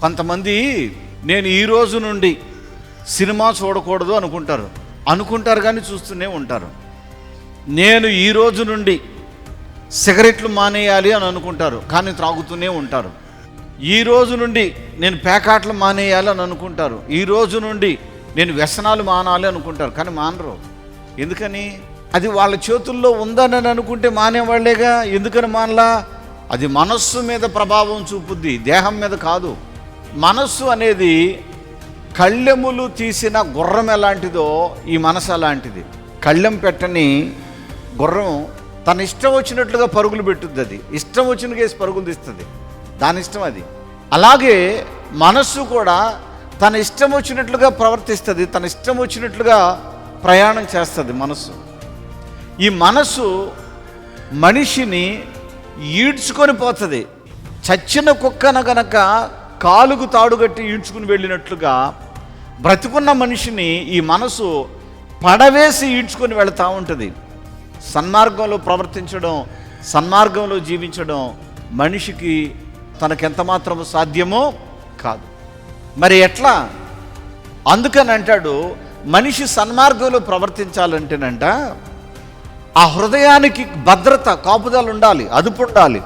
కొంతమంది నేను ఈ రోజు నుండి సినిమా చూడకూడదు అనుకుంటారు కానీ చూస్తూనే ఉంటారు. నేను ఈ రోజు నుండి సిగరెట్లు మానేయాలి అని అనుకుంటారు కానీ త్రాగుతూనే ఉంటారు. ఈ రోజు నుండి నేను పేకాట్లు మానేయాలి అని అనుకుంటారు. ఈ రోజు నుండి నేను వ్యసనాలు మానాలి అనుకుంటారు కానీ మానరు. ఎందుకని? అది వాళ్ళ చేతుల్లో ఉందని అనుకుంటే మానేవాళ్లేగా. ఎందుకని మానలా? అది మనస్సు మీద ప్రభావం చూపుద్ది, దేహం మీద కాదు. మనస్సు అనేది కళ్ళెములు తీసిన గుర్రం ఎలాంటిదో ఈ మనసు అలాంటిది. కళ్ళెం పెట్టని గుర్రం తన ఇష్టం వచ్చినట్లుగా పరుగులు పెట్టుద్ది. అది ఇష్టం వచ్చిన కేసు పరుగులు తీస్తుంది, దాని ఇష్టం అది. అలాగే మనస్సు కూడా తన ఇష్టం వచ్చినట్లుగా ప్రవర్తిస్తుంది, తన ఇష్టం వచ్చినట్లుగా ప్రయాణం చేస్తుంది మనస్సు. ఈ మనస్సు మనిషిని ఈడ్చుకొని పోతుంది. చచ్చిన కుక్కన గనక కాలుకు తాడుగట్టి ఈడ్చుకుని వెళ్ళినట్లుగా బ్రతికున్న మనిషిని ఈ మనసు పడవేసి ఈడ్చుకొని వెళుతూ ఉంటుంది. సన్మార్గంలో ప్రవర్తించడం, సన్మార్గంలో జీవించడం మనిషికి తనకెంత మాత్రం సాధ్యమో కాదు. మరి ఎట్లా? అందుకని అంటాడు, మనిషి సన్మార్గంలో ప్రవర్తించాలంటేనంట ఆ హృదయానికి భద్రత, కాపుదల ఉండాలి, అదుపు ఉండాలి.